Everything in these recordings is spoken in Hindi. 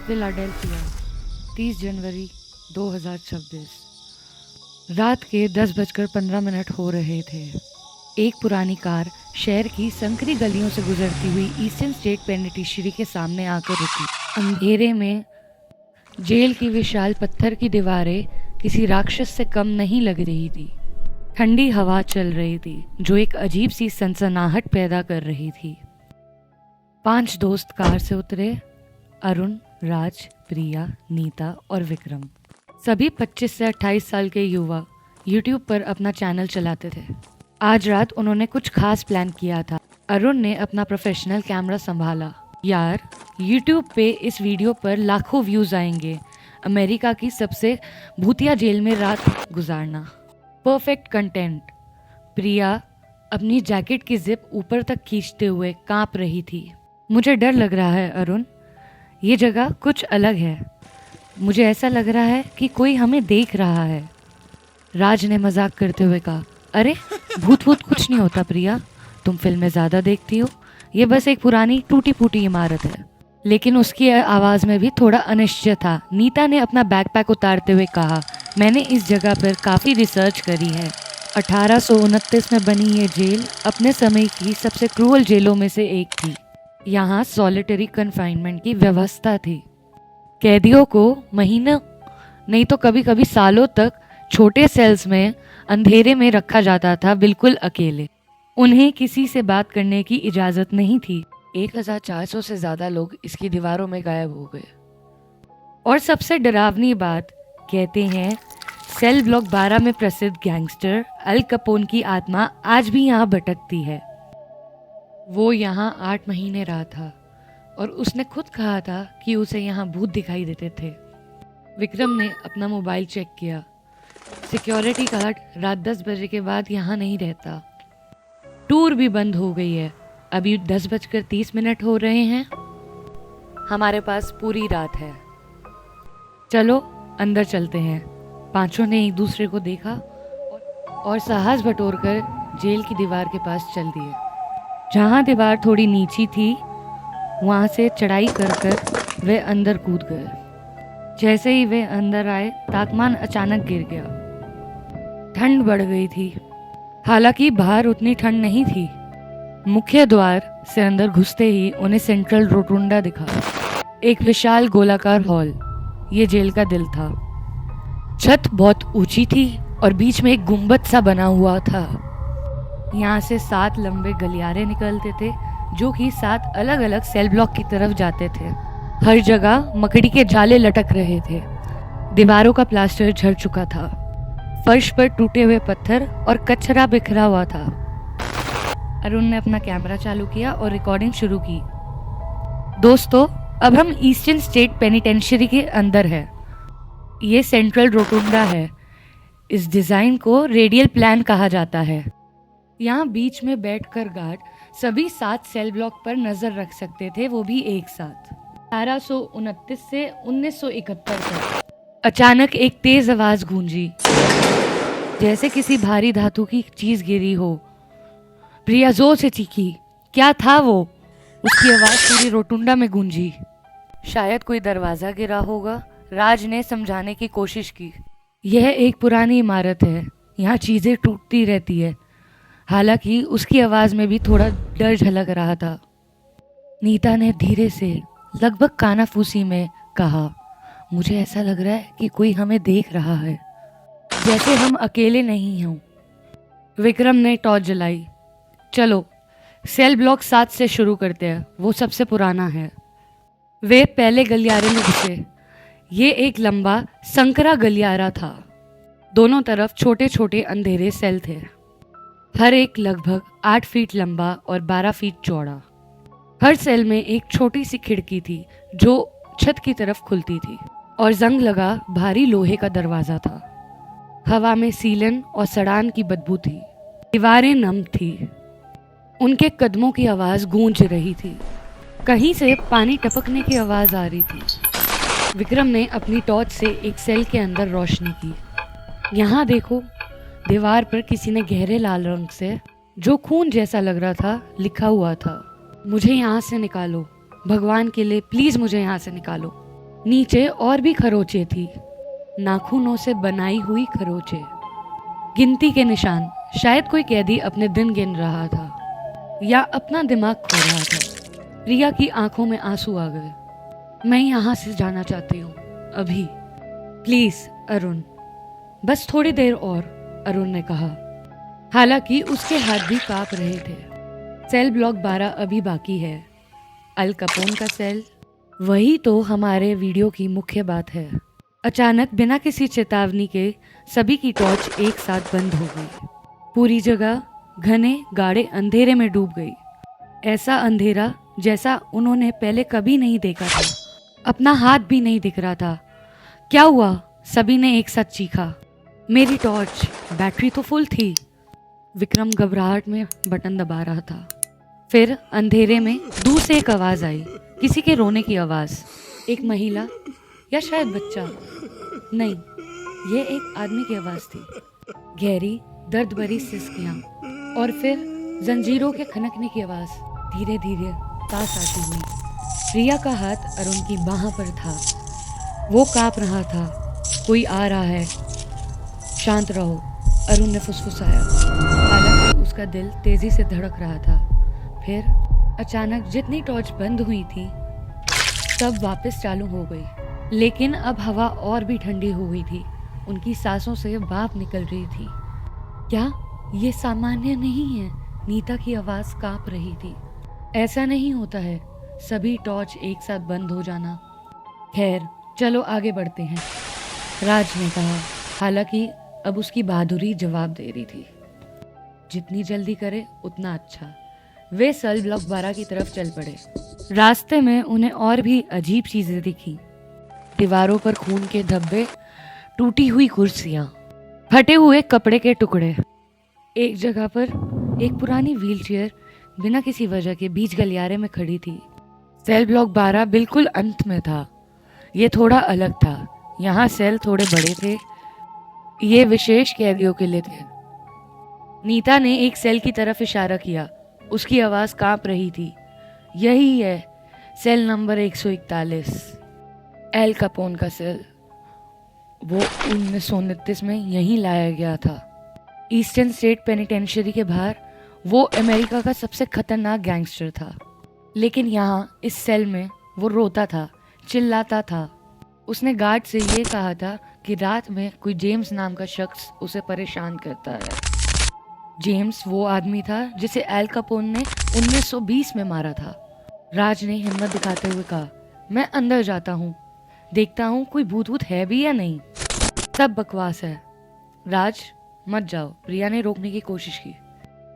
फिलाडेल्फिया 30 जनवरी 2026। रात के 10:15 हो रहे थे। एक पुरानी कार शहर की संकरी गलियों से गुजरती हुई ईस्टर्न स्टेट पेनिटेंशियरी के सामने आकर रुकी। अंधेरे में जेल की विशाल पत्थर की दीवारें किसी राक्षस से कम नहीं लग रही थी। ठंडी हवा चल रही थी जो एक अजीब सी सनसनाहट पैदा कर रही थी। 5 दोस्त कार से उतरे। अरुण, राज, प्रिया, नीता और विक्रम। सभी 25 से 28 साल के युवा यूट्यूब पर अपना चैनल चलाते थे। आज रात उन्होंने कुछ खास प्लान किया था। अरुण ने अपना प्रोफेशनल कैमरा संभाला। यार, यूट्यूब पे इस वीडियो पर लाखों व्यूज आएंगे। अमेरिका की सबसे भूतिया जेल में रात गुजारना, परफेक्ट कंटेंट। प्रिया अपनी जैकेट की जिप ऊपर तक खींचते हुए कांप रही थी। मुझे डर लग रहा है अरुण, ये जगह कुछ अलग है। मुझे ऐसा लग रहा है कि कोई हमें देख रहा है। राज ने मजाक करते हुए कहा, अरे भूत भूत कुछ नहीं होता प्रिया, तुम फिल्में ज़्यादा देखती हो। ये बस एक पुरानी टूटी फूटी इमारत है। लेकिन उसकी आवाज़ में भी थोड़ा अनिश्चय था। नीता ने अपना बैकपैक उतारते हुए कहा, मैंने इस जगह पर काफ़ी रिसर्च करी है। 1829 में बनी ये जेल अपने समय की सबसे क्रूअल जेलों में से एक थी। यहाँ सॉलिटरी कन्फाइनमेंट की व्यवस्था थी। कैदियों को महीनों नहीं तो कभी कभी सालों तक छोटे सेल्स में अंधेरे में रखा जाता था, बिल्कुल अकेले। उन्हें किसी से बात करने की इजाज़त नहीं थी। 1400 से ज़्यादा लोग इसकी दीवारों में गायब हो गए। और सबसे डरावनी बात, कहते हैं सेल ब्लॉक 12 में प्रसिद्ध गैंगस्टर अल कैपोन की आत्मा आज भी यहाँ भटकती है। वो यहाँ 8 महीने रहा था और उसने खुद कहा था कि उसे यहाँ भूत दिखाई देते थे। विक्रम ने अपना मोबाइल चेक किया। सिक्योरिटी गार्ड रात 10 बजे के बाद यहाँ नहीं रहता। टूर भी बंद हो गई है। अभी 10:30 हो रहे हैं। हमारे पास पूरी रात है। चलो अंदर चलते हैं। पांचों ने एक दूसरे को देखा और साहस बटोरकर जेल की दीवार के पास चल दिए। जहाँ दीवार थोड़ी नीची थी वहाँ से चढ़ाई कर कर वे अंदर कूद गए। जैसे ही वे अंदर आए, तापमान अचानक गिर गया। ठंड बढ़ गई थी। हालांकि बाहर उतनी ठंड नहीं थी। मुख्य द्वार से अंदर घुसते ही उन्हें सेंट्रल रोटुंडा दिखा, एक विशाल गोलाकार हॉल। ये जेल का दिल था। छत बहुत ऊंची थी और बीच में एक गुंबद सा बना हुआ था। यहाँ से 7 लंबे गलियारे निकलते थे जो कि 7 अलग अलग सेल ब्लॉक की तरफ जाते थे। हर जगह मकड़ी के जाले लटक रहे थे। दीवारों का प्लास्टर झड़ चुका था। फर्श पर टूटे हुए पत्थर और कचरा बिखरा हुआ था। अरुण ने अपना कैमरा चालू किया और रिकॉर्डिंग शुरू की। दोस्तों, अब हम ईस्टर्न स्टेट पेनिटेंशियरी के अंदर है। ये सेंट्रल रोटुंडा है। इस डिज़ाइन को रेडियल प्लान कहा जाता है। यहाँ बीच में बैठकर गार्ड सभी 7 सेल ब्लॉक पर नजर रख सकते थे, वो भी एक साथ। 1829 से 1971 तक। अचानक एक तेज आवाज गूंजी, जैसे किसी भारी धातु की चीज गिरी हो। प्रिया जोर से चीखी। क्या था वो? उसकी आवाज पूरी रोटुंडा में गूंजी। शायद कोई दरवाजा गिरा होगा। राज ने समझाने की कोशिश की। यह एक पुरानी इमारत है, यहाँ चीजें टूटती रहती है। हालांकि उसकी आवाज में भी थोड़ा डर झलक रहा था। नीता ने धीरे से, लगभग कानाफूसी में कहा, मुझे ऐसा लग रहा है कि कोई हमें देख रहा है, जैसे हम अकेले नहीं हों। विक्रम ने टॉर्च जलाई। चलो सेल ब्लॉक 7 से शुरू करते हैं, वो सबसे पुराना है। वे पहले गलियारे में घुसे। ये एक लंबा संकरा गलियारा था। दोनों तरफ छोटे छोटे अंधेरे सेल थे। हर एक लगभग 8 फीट लंबा और 12 फीट चौड़ा। हर सेल में एक छोटी सी खिड़की थी जो छत की तरफ खुलती थी और जंग लगा भारी लोहे का दरवाजा था। हवा में सीलन और सड़ान की बदबू थी। दीवारें नम थी। उनके कदमों की आवाज गूंज रही थी। कहीं से पानी टपकने की आवाज आ रही थी। विक्रम ने अपनी टॉर्च से एक सेल के अंदर रोशनी की। यहाँ देखो, दीवार पर किसी ने गहरे लाल रंग से, जो खून जैसा लग रहा था, लिखा हुआ था, मुझे यहाँ से निकालो, भगवान के लिए प्लीज मुझे यहाँ से निकालो। नीचे और भी खरोचे थी, नाखूनों से बनाई हुई खरोचे, गिनती के निशान। शायद कोई कैदी अपने दिन गिन रहा था या अपना दिमाग खो रहा था। प्रिया की आंखों में आंसू आ गए। मैं यहाँ से जाना चाहती हूँ, अभी, प्लीज अरुण, बस थोड़ी देर और, अरुण ने कहा। हालांकि उसके हाथ भी कांप रहे थे। सेल ब्लॉक 12 अभी बाकी है। अल कपोन का सेल, वही तो हमारे वीडियो की मुख्य बात है। अचानक बिना किसी चेतावनी के सभी की टॉर्च एक साथ बंद हो गई। पूरी जगह घने गाढ़े अंधेरे में डूब गई। ऐसा अंधेरा जैसा उन्होंने पहले कभी नहीं देखा था। अपना हाथ भी नहीं दिख रहा था। क्या हुआ? सभी ने एक साथ चीखा। मेरी टॉर्च, बैटरी तो फुल थी। विक्रम घबराहट में बटन दबा रहा था। फिर अंधेरे में दूर से एक आवाज आई, किसी के रोने की आवाज। एक महिला या शायद बच्चा, नहीं, ये एक आदमी की आवाज थी। गहरी दर्द भरी सिसकियां और फिर जंजीरों के खनकने की आवाज धीरे धीरे पास आती हुई। प्रिया का हाथ अरुण की बाह पर था। वो कांप रहा था। कोई आ रहा है, शांत रहो, अरुण ने फुसफुसाया। हालांकि उसका दिल तेजी से धड़क रहा था। फिर अचानक जितनी टॉर्च बंद हुई थी सब वापस चालू हो गई, लेकिन अब हवा और भी ठंडी हो गई थी। उनकी सांसों से भाप निकल रही थी। क्या ये सामान्य नहीं है? नीता की आवाज कांप रही थी। ऐसा नहीं होता है, सभी टॉर्च एक साथ बंद हो जाना। खैर, चलो आगे बढ़ते हैं, राज ने कहा। हालांकि अब उसकी बहादुरी जवाब दे रही थी। जितनी जल्दी करे उतना अच्छा। वे सेल ब्लॉक 12 की तरफ चल पड़े। रास्ते में उन्हें और भी अजीब चीजें दिखी। दीवारों पर खून के धब्बे, टूटी हुई कुर्सियां, फटे हुए कपड़े के टुकड़े। एक जगह पर एक पुरानी व्हीलचेयर बिना किसी वजह के बीच गलियारे में खड़ी थी। सेल ब्लॉक 12 बिल्कुल अंत में था। ये थोड़ा अलग था। यहाँ सेल थोड़े बड़े थे। ये विशेष कैदियों के लिए थे। नीता ने एक सेल की तरफ इशारा किया। उसकी आवाज कांप रही थी। यही है सेल नंबर 141, एल कपोन का सेल। वो 1929 में यहीं लाया गया था, ईस्टर्न स्टेट पेनिटेंशियरी के बाहर। वो अमेरिका का सबसे खतरनाक गैंगस्टर था। लेकिन यहाँ इस सेल में वो रोता था, चिल्लाता था। उसने गार्ड से ये कहा था कि रात में कोई जेम्स नाम का शख्स उसे परेशान करता है। जेम्स वो आदमी था जिसे एल कपोन ने 1920 में मारा था। राज ने हिम्मत दिखाते हुए कहा, मैं अंदर जाता हूँ, देखता हूँ कोई भूत वूत है भी या नहीं। सब बकवास है, राज मत जाओ, प्रिया ने रोकने की कोशिश की।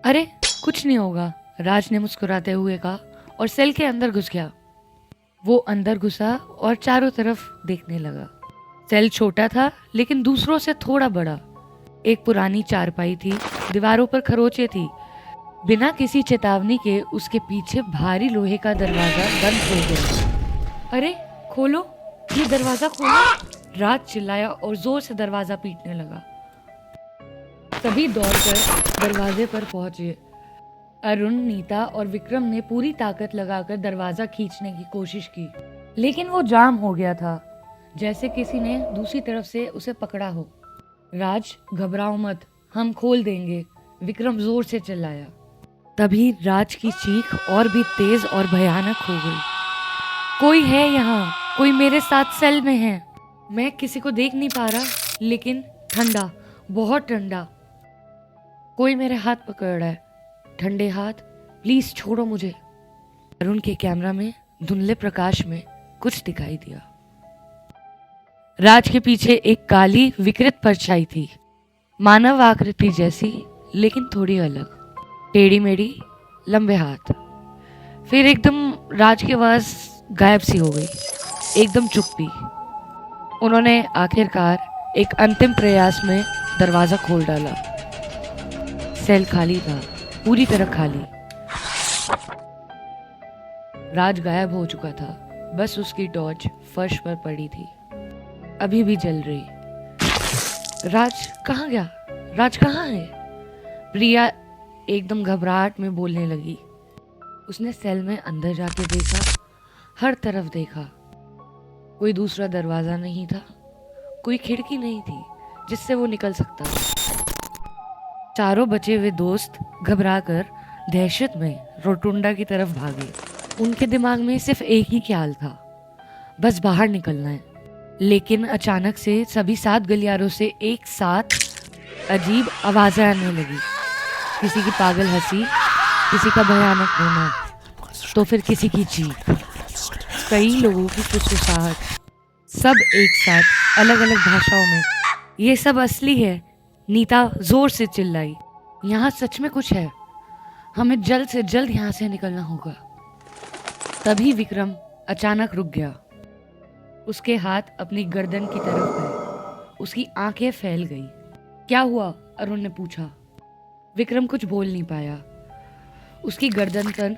अरे कुछ नहीं होगा, राज ने मुस्कुराते हुए कहा और सेल के अंदर घुस गया। वो अंदर घुसा और चारों तरफ देखने लगा। सेल छोटा था लेकिन दूसरों से थोड़ा बड़ा। एक पुरानी चारपाई थी, दीवारों पर खरोचे थी। बिना किसी चेतावनी के उसके पीछे भारी लोहे का दरवाजा बंद हो गया। अरे खोलो, ये दरवाजा खोलो, राज चिल्लाया और जोर से दरवाजा पीटने लगा। सभी दौड़कर दरवाजे पर पहुंचे। अरुण, नीता और विक्रम ने पूरी ताकत लगाकर दरवाजा खींचने की कोशिश की, लेकिन वो जाम हो गया था, जैसे किसी ने दूसरी तरफ से उसे पकड़ा हो। राज, घबराओ मत, हम खोल देंगे, विक्रम जोर से चिल्लाया। तभी राज की चीख और भी तेज और भयानक हो गई। कोई है यहाँ, कोई मेरे साथ सेल में है। मैं किसी को देख नहीं पा रहा, लेकिन ठंडा, बहुत ठंडा। कोई मेरे हाथ पकड़ रहा है, ठंडे हाथ, प्लीज छोड़ो मुझे। अरुण के कैमरा में धुंधले प्रकाश में कुछ दिखाई दिया। राज के पीछे एक काली विकृत परछाई थी, मानव आकृति जैसी लेकिन थोड़ी अलग, टेढ़ी मेढ़ी, लंबे हाथ। फिर एकदम राज की आवाज गायब सी हो गई, एकदम चुप्पी। उन्होंने आखिरकार एक अंतिम प्रयास में दरवाजा खोल डाला। सेल खाली था, पूरी तरह खाली। राज गायब हो चुका था, बस उसकी टॉर्च फर्श पर पड़ी थी, अभी भी जल रही। राज कहाँ गया? राज कहाँ है? प्रिया एकदम घबराहट में बोलने लगी। उसने सेल में अंदर जाके देखा, हर तरफ देखा। कोई दूसरा दरवाज़ा नहीं था, कोई खिड़की नहीं थी जिससे वो निकल सकता था। चारों बचे हुए दोस्त घबराकर दहशत में रोटुंडा की तरफ भागे। उनके दिमाग में सिर्फ एक ही ख्याल था, बस बाहर निकलना है। लेकिन अचानक से सभी 7 गलियारों से एक साथ अजीब आवाज़ें आने लगी। किसी की पागल हंसी, किसी का भयानक रोना, तो फिर किसी की चीख, कई लोगों की फुसफुसाहट, सब एक साथ अलग अलग भाषाओं में। ये सब असली है, नीता जोर से चिल्लाई। यहाँ सच में कुछ है, हमें जल्द से जल्द यहाँ से निकलना होगा। तभी विक्रम अचानक रुक गया। उसके हाथ अपनी गर्दन की तरफ गए, उसकी आंखें फैल गई। क्या हुआ? अरुण ने पूछा। विक्रम कुछ बोल नहीं पाया। उसकी गर्दन पर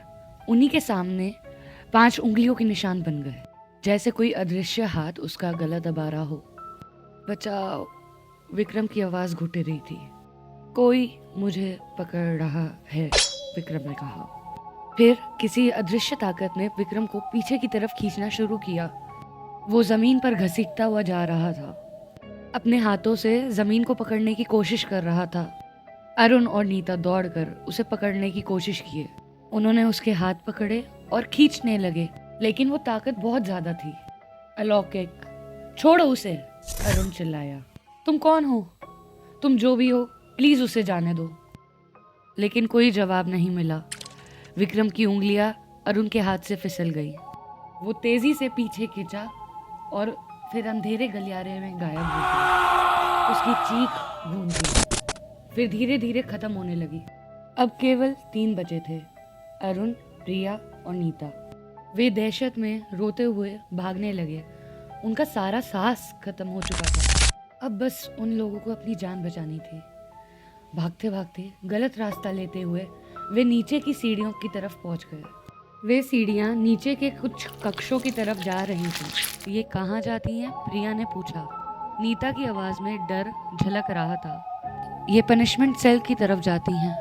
उन्हीं के सामने 5 उंगलियों के निशान बन गए, जैसे कोई अदृश्य हाथ उसका गला दबा रहा हो। बचाओ, विक्रम की आवाज घुट रही थी। कोई मुझे पकड़ रहा है, विक्रम ने कहा। फिर किसी अदृश्य ताकत ने विक्रम को पीछे की तरफ खींचना शुरू किया। वो जमीन पर घसीटता हुआ जा रहा था, अपने हाथों से जमीन को पकड़ने की कोशिश कर रहा था। अरुण और नीता दौड़कर उसे पकड़ने की कोशिश किए। उन्होंने उसके हाथ पकड़े और खींचने लगे, लेकिन वो ताकत बहुत ज्यादा थी। अलौकिक, छोड़ो उसे, अरुण चिल्लाया। तुम कौन हो? तुम जो भी हो, प्लीज उसे जाने दो। लेकिन कोई जवाब नहीं मिला। विक्रम की उंगलियां अरुण के हाथ से फिसल गई। वो तेजी से पीछे खींचा और फिर अंधेरे गलियारे में गायब हो गया। उसकी चीख गूंजी, फिर धीरे धीरे खत्म होने लगी। अब केवल 3 बचे थे, अरुण, प्रिया और नीता। वे दहशत में रोते हुए भागने लगे। उनका सारा सांस खत्म हो चुका था। अब बस उन लोगों को अपनी जान बचानी थी। भागते भागते गलत रास्ता लेते हुए वे नीचे की सीढ़ियों की तरफ पहुंच गए। वे सीढ़ियां नीचे के कुछ कक्षों की तरफ जा रही थीं। ये कहाँ जाती हैं? प्रिया ने पूछा। नीता की आवाज में डर झलक रहा था। ये पनिशमेंट सेल की तरफ जाती हैं।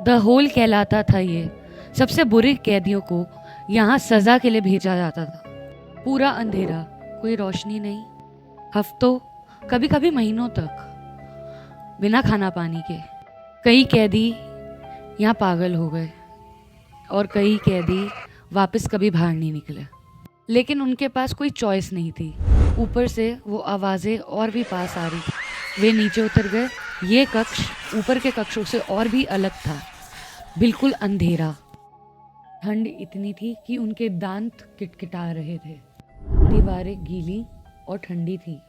द होल कहलाता था ये। सबसे बुरे कैदियों को यहाँ सजा के लिए भेजा जाता था। पूरा अंधेरा, कोई रोशनी नहीं। हफ्तों, कभी कभी महीनों तक बिना खाना पानी के। कई कैदी यहाँ पागल हो गए और कई कैदी वापस कभी बाहर नहीं निकले। लेकिन उनके पास कोई चॉइस नहीं थी। ऊपर से वो आवाज़ें और भी पास आ रही थी। वे नीचे उतर गए। ये कक्ष ऊपर के कक्षों से और भी अलग था, बिल्कुल अंधेरा। ठंड इतनी थी कि उनके दांत किटकिटा रहे थे। दीवारें गीली और ठंडी थी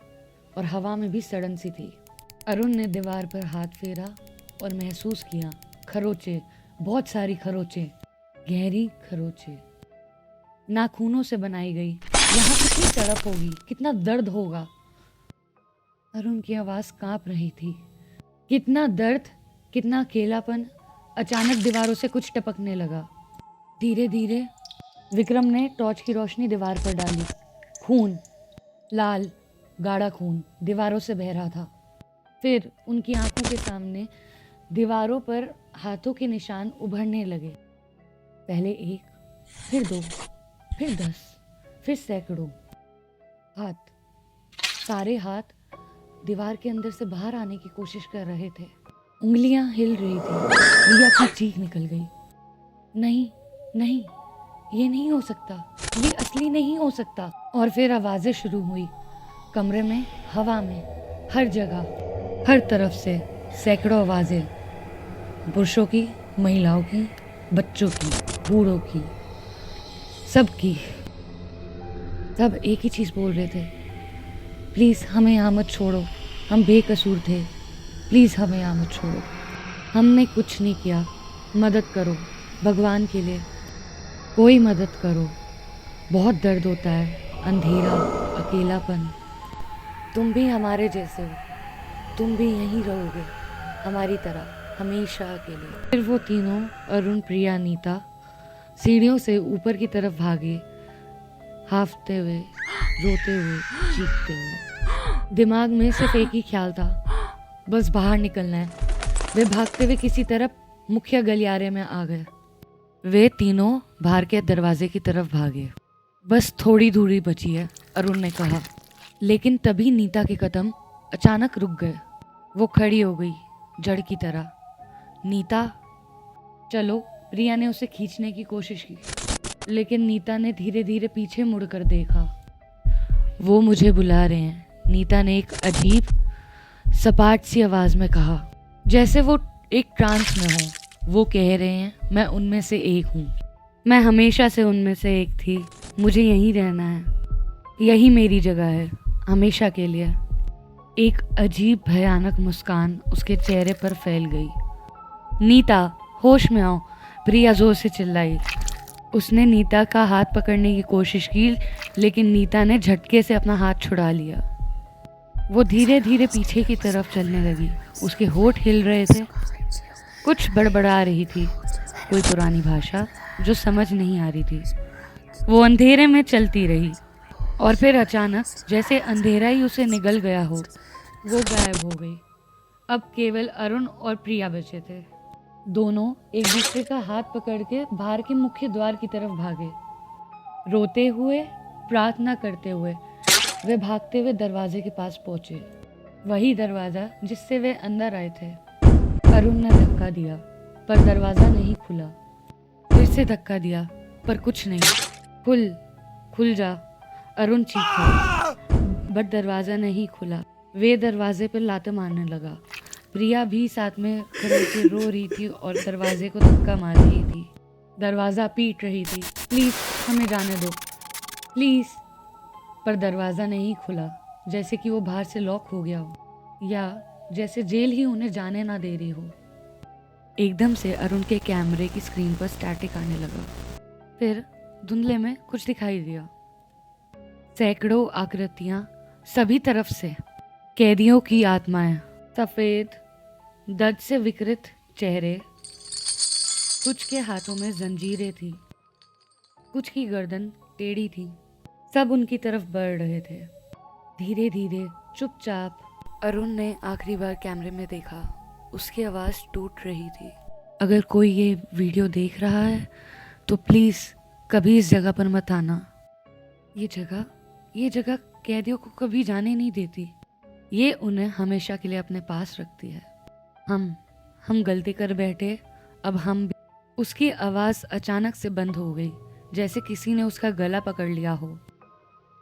और हवा में भी सड़न सी थी। अरुण ने दीवार पर हाथ फेरा और महसूस किया खरोंचे, बहुत सारी खरोंचे, गहरी खरोंचे, नाखूनों से बनाई गई। यहाँ कितनी तड़प होगी, कितना दर्द होगा। अरुण की आवाज़ कांप रही थी। कितना दर्द, कितना अकेलापन। अचानक दीवारों से कुछ टपकने लगा। धीरे धीरे विक्रम ने टॉर्च की रोशनी दीवार पर डाली। खून, लाल गाढ़ा खून दीवारों से बह रहा था। फिर उनकी आंखों के सामने दीवारों पर हाथों के निशान उभरने लगे। पहले 1, फिर 2, फिर 10, फिर सैकड़ों हाथ। सारे हाथ दीवार के अंदर से बाहर आने की कोशिश कर रहे थे। उंगलियां हिल रही थी। रिया की चीख निकल गई। नहीं नहीं, ये नहीं हो सकता, ये असली नहीं हो सकता। और फिर आवाजें शुरू हुई। कमरे में, हवा में, हर जगह, हर तरफ से सैकड़ों आवाजें। पुरुषों की, महिलाओं की, बच्चों की, बूढ़ों की, सबकी। सब एक ही चीज़ बोल रहे थे, प्लीज़ हमें यहाँ मत छोड़ो, हम बेकसूर थे, प्लीज़ हमें यहाँ मत छोड़ो, हमने कुछ नहीं किया, मदद करो, भगवान के लिए कोई मदद करो। बहुत दर्द होता है, अंधेरा, अकेलापन। तुम भी हमारे जैसे हो, तुम भी यहीं रहोगे हमारी तरह, हमेशा के लिए। फिर वो तीनों, अरुण, प्रिया, नीता, सीढ़ियों से ऊपर की तरफ भागे, हाफते हुए, रोते हुए, चीखते हुए। दिमाग में सिर्फ एक ही ख्याल था, बस बाहर निकलना है। वे भागते हुए किसी तरफ मुख्य गलियारे में आ गए। वे तीनों बाहर के दरवाजे की तरफ भागे। बस थोड़ी दूरी बची है, अरुण ने कहा। लेकिन तभी नीता के कदम अचानक रुक गए। वो खड़ी हो गई जड़ की तरह। नीता, चलो। प्रिया ने उसे खींचने की कोशिश की, लेकिन नीता ने धीरे धीरे पीछे मुड़कर देखा। वो मुझे बुला रहे हैं, नीता ने एक अजीब सपाट सी आवाज में कहा, जैसे वो एक ट्रांस में हो। वो कह रहे हैं मैं उनमें से एक हूँ। मैं हमेशा से उनमें से एक थी। मुझे यहीं रहना है, यही मेरी जगह है, हमेशा के लिए। एक अजीब भयानक मुस्कान उसके चेहरे पर फैल गई। नीता, होश में आओ, प्रिया जोर से चिल्लाई। उसने नीता का हाथ पकड़ने की कोशिश की, लेकिन नीता ने झटके से अपना हाथ छुड़ा लिया। वो धीरे धीरे पीछे की तरफ चलने लगी। उसके होठ हिल रहे थे, कुछ बड़बड़ा रही थी, कोई पुरानी भाषा जो समझ नहीं आ रही थी। वो अंधेरे में चलती रही और फिर अचानक जैसे अंधेरा ही उसे निगल गया हो, वो गायब हो गई। अब केवल अरुण और प्रिया बचे थे। दोनों एक दूसरे का हाथ पकड़ के बाहर के मुख्य द्वार की तरफ भागे। रोते हुए, प्रार्थना करते हुए वे भागते हुए दरवाजे के पास पहुंचे। वही दरवाजा जिससे वे अंदर आए थे। अरुण ने धक्का दिया, पर दरवाजा नहीं खुला। फिर से धक्का दिया, पर कुछ नहीं। खुल, खुल जा, अरुण चीखा, बट दरवाजा नहीं खुला। वे दरवाजे पर लात मारने लगा। प्रिया भी साथ में खड़े होकर रो रही थी और दरवाजे को धक्का मार रही थी। दरवाज़ा पीट रही थी, प्लीज़ हमें जाने दो, प्लीज़। पर दरवाज़ा नहीं खुला, जैसे कि वो बाहर से लॉक हो गया हो, या जैसे जेल ही उन्हें जाने ना दे रही हो। एकदम से अरुण के कैमरे की स्क्रीन पर स्टैटिक आने लगा। फिर धुंधले में कुछ दिखाई दिया। सैकड़ों आकृतियां सभी तरफ से, कैदियों की आत्माएं, सफ़ेद दर्द से विकृत चेहरे। कुछ के हाथों में जंजीरें थी, कुछ की गर्दन टेढ़ी थी। सब उनकी तरफ बढ़ रहे थे, धीरे धीरे, चुपचाप। अरुण ने आखिरी बार कैमरे में देखा। उसकी आवाज़ टूट रही थी। अगर कोई ये वीडियो देख रहा है तो प्लीज़ कभी इस जगह पर मत आना। ये जगह कैदियों को कभी जाने नहीं देती। ये उन्हें हमेशा के लिए अपने पास रखती है। हम गलती कर बैठे, अब हम भी। उसकी आवाज़ अचानक से बंद हो गई, जैसे किसी ने उसका गला पकड़ लिया हो।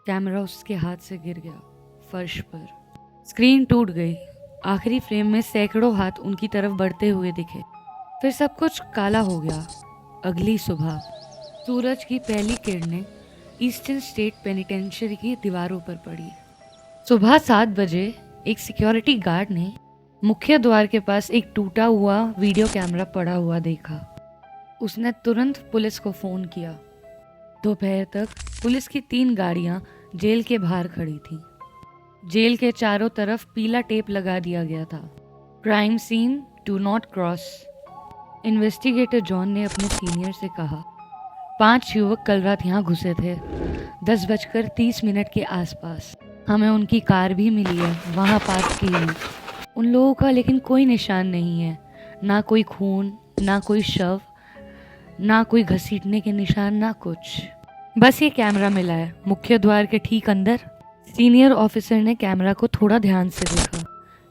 कैमरा उसके हाथ से गिर गया फर्श पर। स्क्रीन टूट गई। आखिरी फ्रेम में सैकड़ों हाथ उनकी तरफ बढ़ते हुए दिखे। फिर सब कुछ काला हो गया। अगली सुबह सूरज की पहली किरणें ईस्टर्न स्टेट पेनिटेंशियरी की दीवारों पर पड़ी। सुबह 7 बजे एक सिक्योरिटी गार्ड ने मुख्य द्वार के पास एक टूटा हुआ वीडियो कैमरा पड़ा हुआ देखा। उसने तुरंत पुलिस को फ़ोन किया। दोपहर तक पुलिस की 3 गाड़ियां जेल के बाहर खड़ी थीं। जेल के चारों तरफ पीला टेप लगा दिया गया था। Crime scene, do not cross. Investigator John ने अपने सीनियर से कहा, 5 युवक कल रात यहाँ घुसे थे 10:30 के आसपास। हमें उनकी कार भी मिली है, वहाँ पार्क की हुई। उन लोगों का लेकिन कोई निशान नहीं है, ना कोई खून, ना कोई शव, ना कोई घसीटने के निशान, ना कुछ। बस ये कैमरा मिला है मुख्य द्वार के ठीक अंदर। सीनियर ऑफिसर ने कैमरा को थोड़ा ध्यान से देखा।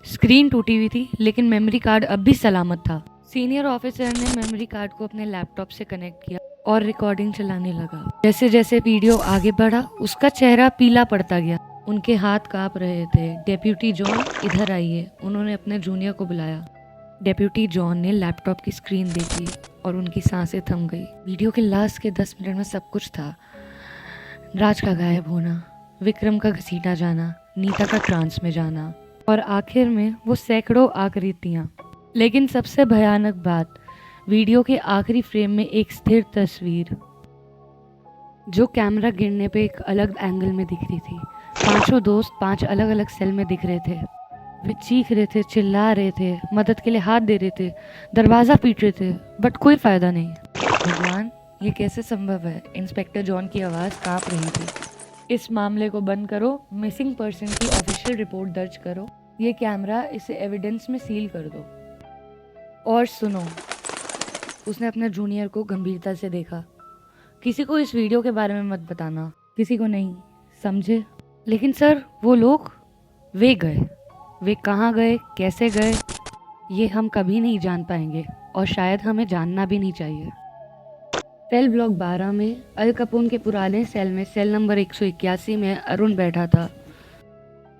स्क्रीन टूटी हुई थी, लेकिन मेमोरी कार्ड अब भी सलामत था। सीनियर ऑफिसर ने मेमोरी कार्ड को अपने लैपटॉप से कनेक्ट किया और रिकॉर्डिंग चलाने लगा। जैसे जैसे वीडियो आगे बढ़ा, उसका चेहरा पीला पड़ता गया। उनके हाथ कांप रहे थे। डेप्यूटी जॉन, इधर आइए, उन्होंने अपने जूनियर को बुलाया। डेप्यूटी जॉन ने लैपटॉप की स्क्रीन देखी और उनकी सांसें थम गई। वीडियो के लास्ट के 10 मिनट में सब कुछ था। राज का गायब होना, विक्रम का घसीटा जाना, नीता का ट्रांस में जाना, और आखिर में वो सैकड़ों आकृतियाँ। लेकिन सबसे भयानक बात, वीडियो के आखिरी फ्रेम में एक स्थिर तस्वीर जो कैमरा गिरने पे एक अलग एंगल में दिख रही थी। 5 दोस्त 5 अलग अलग सेल में दिख रहे थे। वे चीख रहे थे, चिल्ला रहे थे, मदद के लिए हाथ दे रहे थे, दरवाज़ा पीट रहे थे, बट कोई फ़ायदा नहीं। भगवान, ये कैसे संभव है? इंस्पेक्टर जॉन की आवाज़ काँप रही थी। इस मामले को बंद करो, मिसिंग पर्सन की ऑफिशियल रिपोर्ट दर्ज करो, ये कैमरा, इसे एविडेंस में सील कर दो। और सुनो, उसने अपने जूनियर को गंभीरता से देखा, किसी को इस वीडियो के बारे में मत बताना, किसी को नहीं, समझे? लेकिन सर वो लोग, वे गए, वे कहाँ गए, कैसे गए, ये हम कभी नहीं जान पाएंगे और शायद हमें जानना भी नहीं चाहिए। सेल ब्लॉक 12 में अल कपून के पुराने सेल में सेल नंबर 181 में अरुण बैठा था,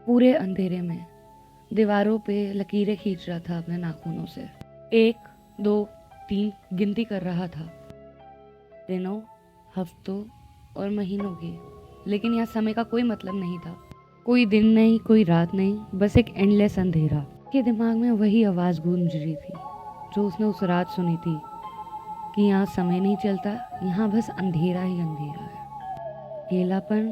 पूरे अंधेरे में दीवारों पे लकीरें खींच रहा था अपने नाखूनों से। 1 2 3 गिनती कर रहा था, दिनों, हफ्तों और महीनों की। लेकिन यहाँ समय का कोई मतलब नहीं था, कोई दिन नहीं, कोई रात नहीं, बस एक एंडलेस अंधेरा। के दिमाग में वही आवाज़ गूंज रही थी जो उसने उस रात सुनी थी, कि यहाँ समय नहीं चलता, यहाँ बस अंधेरा ही अंधेरा है। अकेलापन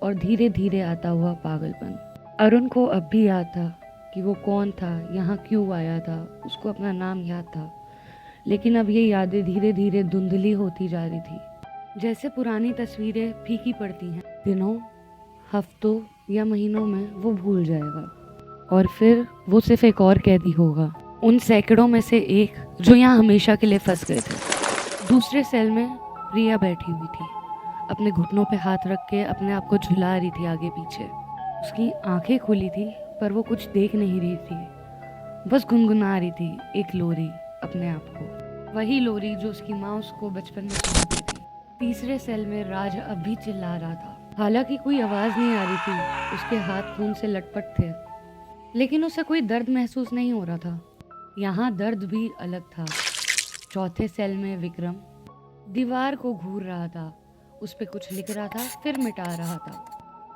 और धीरे धीरे आता हुआ पागलपन। अरुण को अब भी याद था कि वो कौन था, यहाँ क्यों आया था, उसको अपना नाम याद था। लेकिन अब ये यादें धीरे धीरे धुंधली होती जा रही थी, जैसे पुरानी तस्वीरें फीकी पड़ती हैं। दिनों, हफ्तों या महीनों में वो भूल जाएगा और फिर वो सिर्फ एक और कैदी होगा, उन सैकड़ों में से एक जो यहाँ हमेशा के लिए फंस गए थे। दूसरे सेल में प्रिया बैठी हुई थी, अपने घुटनों पे हाथ रख के अपने आप को झुला रही थी आगे पीछे। उसकी आंखें खुली थी पर वो कुछ देख नहीं रही थी, बस गुनगुना रही थी एक लोरी अपने आप को, वही लोरी जो उसकी माँ उसको बचपन में सुनाती थी। तीसरे सेल में राज अब भी चिल्ला रहा था, हालांकि कोई आवाज़ नहीं आ रही थी, उसके हाथ खून से लटपट थे, लेकिन उसे कोई दर्द महसूस नहीं हो रहा था। यहाँ दर्द भी अलग था। चौथे सेल में विक्रम दीवार को घूर रहा था, उस पे कुछ लिख रहा था, फिर मिटा रहा था,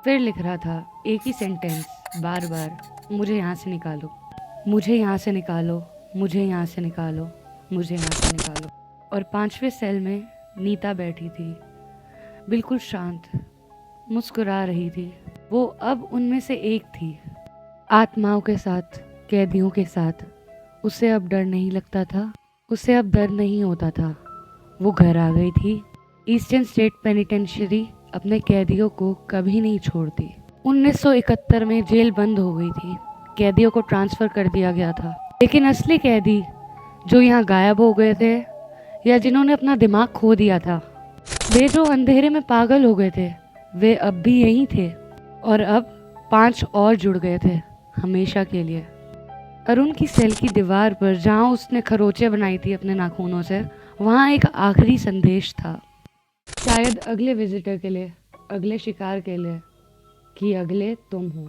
फिर लिख रहा था एक ही सेंटेंस बार बार, मुझे यहाँ से निकालो, मुझे यहाँ से निकालो, मुझे यहाँ से निकालो, मुझे यहाँ से निकालो। और पांचवें सेल में नीता बैठी थी, बिल्कुल शांत, मुस्कुरा रही थी। वो अब उनमें से एक थी, आत्माओं के साथ, कैदियों के साथ। उसे अब डर नहीं लगता था, उसे अब डर नहीं होता था। वो घर आ गई थी। ईस्टर्न स्टेट पेनिटेंशियरी अपने कैदियों को कभी नहीं छोड़ती। 1971 में जेल बंद हो गई थी, कैदियों को ट्रांसफ़र कर दिया गया था। लेकिन असली कैदी जो यहाँ गायब हो गए थे या जिन्होंने अपना दिमाग खो दिया था, वे जो अंधेरे में पागल हो गए थे, वे अब भी यहीं थे। और अब 5 और जुड़ गए थे हमेशा के लिए। अरुण की सेल की दीवार पर जहाँ उसने खरोंचे बनाई थी अपने नाखूनों से, वहाँ एक आखिरी संदेश था, शायद अगले विजिटर के लिए, अगले शिकार के लिए, कि अगले तुम हो।